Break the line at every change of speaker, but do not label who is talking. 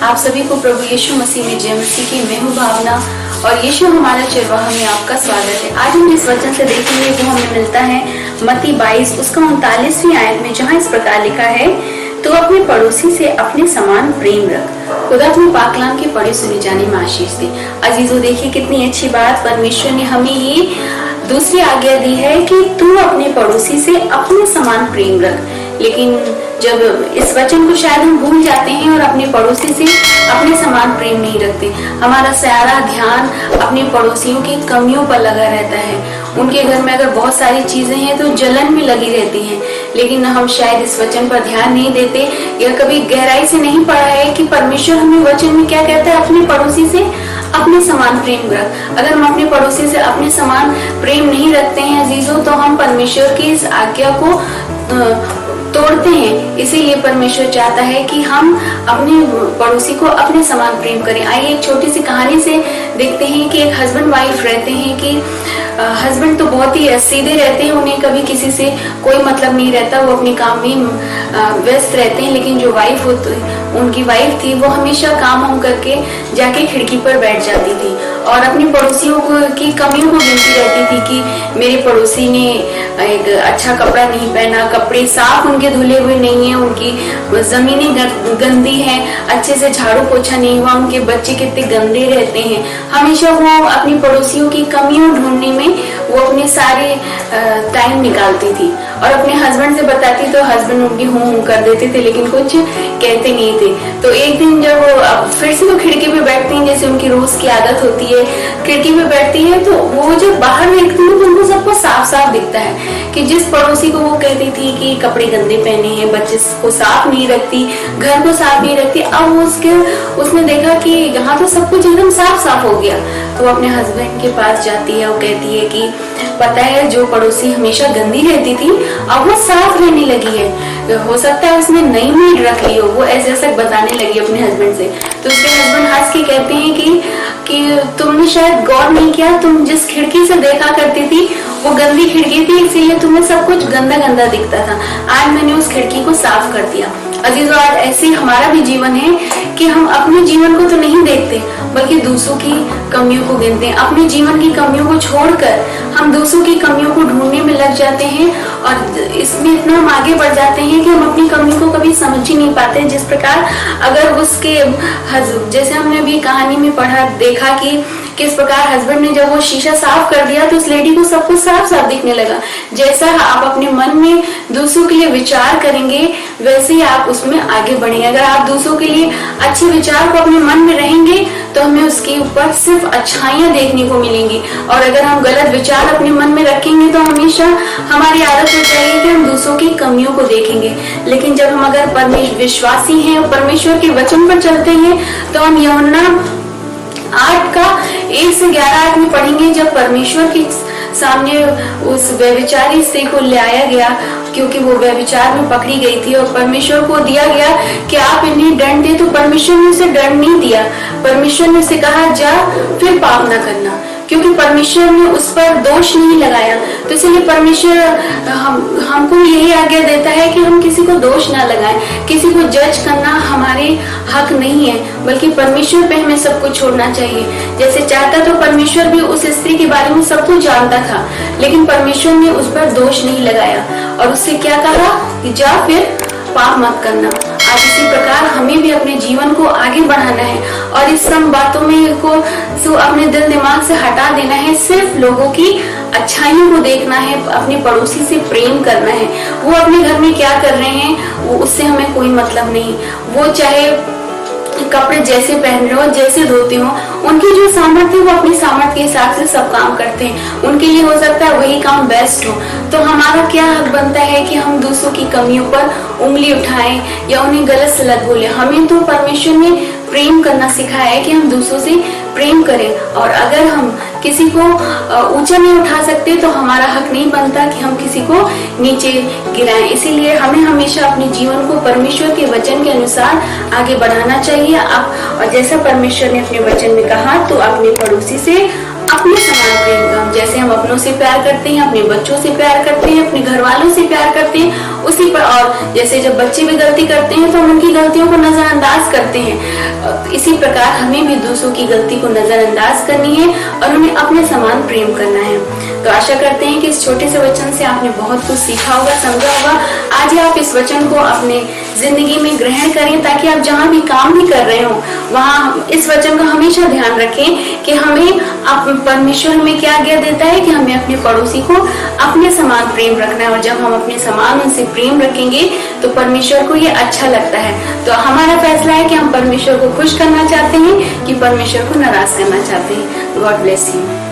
आप सभी को प्रभु यीशु मसीह में जय मसीह की। मैं हूँ भावना और यीशु हमारा चरवाहा में आपका स्वागत है। आज हम जिस वचन से देखेंगे वो हमें मिलता है मत्ती 22 उसका 39वीं आयत में, जहाँ इस प्रकार लिखा है, तो अपने पड़ोसी से अपने समान प्रेम रख। खुदा अपने पाक कलाम की पढ़ी सुनी जाने में आशीष दे। अजीजों, देखिए कितनी अच्छी बात परमेश्वर ने हमें ये दूसरी आज्ञा दी है कि तू अपने पड़ोसी से अपने समान प्रेम रख। लेकिन जब इस वचन को शायद हम भूल जाते हैं और अपने पड़ोसी से अपने समान प्रेम नहीं रखते, हमारा सारा ध्यान अपने पड़ोसियों की कमियों पर लगा रहता है। उनके घर में अगर बहुत सारी चीजें हैं तो जलन में लगी रहती हैं, लेकिन हम शायद इस वचन पर ध्यान नहीं देते या कभी गहराई से नहीं पढ़ा है कि परमेश्वर हमें वचन में क्या कहता है, अपने पड़ोसी से अपने समान प्रेम रख। अगर हम अपने पड़ोसी से अपने समान प्रेम नहीं रखते हैं अजीजों, तो हम परमेश्वर की इस आज्ञा को तोड़ते हैं। इसीलिए परमेश्वर चाहता है कि हम अपने पड़ोसी को अपने समान प्रेम करें। आइए एक छोटी सी कहानी से देखते हैं कि एक हस्बैंड वाइफ रहते हैं कि हस्बैंड तो बहुत ही सीधे रहते हैं, उन्हें कभी किसी से कोई मतलब नहीं रहता, वो अपने काम में व्यस्त रहते हैं। लेकिन जो वाइफ उनकी वाइफ थी, वो हमेशा काम वाम करके जाके खिड़की पर बैठ जाती थी और अपनी पड़ोसियों की कमियों को गिनती रहती थी कि मेरे पड़ोसी ने एक अच्छा कपड़ा नहीं पहना, कपड़े साफ उनके धुले हुए नहीं है, उनकी जमीनें गंदी हैं, अच्छे से झाड़ू पोछा नहीं हुआ, उनके बच्चे कितने गंदे रहते हैं। हमेशा वो अपनी पड़ोसियों की कमियों ढूंढने में वो अपने सारे टाइम निकालती थी और अपने हस्बैंड से बताती तो हस्बैंड उनकी हूं कर देते थे, लेकिन कुछ कहते नहीं थे। तो एक दिन जब वो फिर से वो खिड़की पे बैठती हैं, जैसे उनकी रोज की आदत होती है, खिड़की पे बैठती है, तो वो जब बाहर देखती है तो उनको सबको साफ साफ दिखता है कि जिस पड़ोसी को वो कहती थी कि कपड़े गंदे पहने हैं, बच्चे को साफ नहीं रखती, घर को साफ नहीं रखती, अब उसने देखा कि यहाँ तो सब कुछ एकदम साफ साफ हो गया। तो वो अपने हस्बैंड के पास जाती है और कहती है कि पता है, जो पड़ोसी हमेशा गंदी रहती थी अब वो साफ रहने लगी है, हो सकता है उसने नई मेड रख ली हो। वो ऐसे ऐसे बताने लगी अपने हस्बैंड से। तो उसके हस्बैंड हंस के कहते हैं कि तुमने शायद गौर नहीं किया, तुम जिस खिड़की से देखा करती थी वो गंदी खिड़की थी, इसीलिए तुम्हें सब कुछ गंदा गंदा दिखता था। आज मैंने उस खिड़की को साफ कर दिया। अजीजों, आज ऐसे हमारा भी जीवन है कि हम अपने जीवन को तो नहीं देखते बल्कि दूसरों की कमियों को गिनते हैं। अपने जीवन की कमियों को छोड़कर हम दूसरों की कमियों को ढूंढने में लग जाते हैं और इसमें इतना हम आगे बढ़ जाते हैं कि हम अपनी कमी को कभी समझ ही नहीं पाते। जिस प्रकार अगर उसके जैसे हमने भी कहानी में पढ़ा देखा कि किस प्रकार हस्बैंड ने जब वो शीशा साफ कर दिया तो उस लेडी को सब कुछ साफ साफ दिखने लगा। जैसा आप अपने मन में दूसरों के लिए विचार करेंगे वैसे ही आप उसमें आगे बढ़ेंगे। अगर आप दूसरों के लिए अच्छे विचार को अपने मन में रहेंगे तो हमें उसके ऊपर सिर्फ अच्छाइयां देखने को मिलेंगी, और अगर हम गलत विचार अपने मन में रखेंगे तो हमेशा हमारी आदत हो जाएगी कि हम दूसरों की कमियों को देखेंगे। लेकिन जब हम अगर विश्वासी हैं और परमेश्वर के वचन पर चलते हैं तो हम यूहन्ना 8 का 1 से 11 में पढ़ेंगे, जब परमेश्वर के सामने उस व्यभिचारी स्त्री को ले आया गया क्योंकि वो व्यभिचार में पकड़ी गई थी और परमेश्वर को दिया गया कि आप इन्हें दंड दे, तो परमेश्वर ने उसे दंड नहीं दिया। परमेश्वर ने उसे कहा जा फिर पाप न करना, क्योंकि परमेश्वर ने उस पर दोष नहीं लगाया। तो इसलिए परमेश्वर हमको यही आज्ञा देता है कि हम किसी को दोष ना लगाएं, किसी को जज करना हमारे हक नहीं है, बल्कि परमेश्वर पे हमें सब कुछ छोड़ना चाहिए। जैसे चाहता तो परमेश्वर भी उस स्त्री के बारे में सब कुछ जानता था, लेकिन परमेश्वर ने उस पर दोष नहीं लगाया और उससे क्या कहा कि जा फिर पाप मत करना। आज इसी प्रकार हमें भी अपने जीवन को आगे बढ़ाना है और इस सब बातों में को अपने दिल दिमाग से हटा देना है। सिर्फ लोगों की अच्छाइयों को देखना है, अपने पड़ोसी से प्रेम करना है। वो अपने घर में क्या कर रहे हैं वो उससे हमें कोई मतलब नहीं। वो चाहे कपड़े जैसे पहन रहे हो, जैसे धोते हो, उनकी जो सामर्थ्य है वो अपनी सामर्थ्य के हिसाब से सब काम करते हैं। उनके लिए हो सकता है वही काम बेस्ट हो। तो हमारा क्या हक बनता है कि हम दूसरों की कमियों पर उंगली उठाएं या उन्हें गलत सलत बोले। हमें तो परमेश्वर ने प्रेम करना सिखाया है कि हम दूसरों से प्रेम करें, और अगर हम किसी को ऊंचा नहीं उठा सकते तो हमारा हक नहीं बनता कि हम किसी को नीचे गिराएं। इसीलिए हमें हमेशा अपने जीवन को परमेश्वर के वचन के अनुसार आगे बढ़ाना चाहिए। और जैसा परमेश्वर ने अपने वचन में कहा, तो अपने पड़ोसी से अपने समान प्रेम का, जैसे हम अपनों से प्यार करते हैं, अपने बच्चों से प्यार करते हैं, अपने घर वालों से प्यार करते हैं, उसी पर। और जैसे जब बच्चे भी गलती करते हैं तो हम उनकी गलतियों को नजरअंदाज करते हैं, इसी प्रकार हमें भी दूसरों की गलती को नजरअंदाज करनी है और उन्हें अपने समान प्रेम करना है। तो आशा करते हैं कि इस छोटे से वचन से आपने बहुत कुछ सीखा होगा, समझा होगा। आज ही आप इस वचन को अपने जिंदगी में ग्रहण करें, ताकि आप जहाँ भी काम भी कर रहे हो वहाँ इस वचन का हमेशा ध्यान रखें कि हमें परमेश्वर हमें क्या आज्ञा देता है कि हमें अपने पड़ोसी को अपने समान प्रेम रखना है। और जब हम अपने समान उनसे प्रेम रखेंगे तो परमेश्वर को ये अच्छा लगता है। तो हमारा फैसला है कि हम परमेश्वर को खुश करना चाहते हैं कि परमेश्वर को नाराज करना चाहते हैं। God bless you.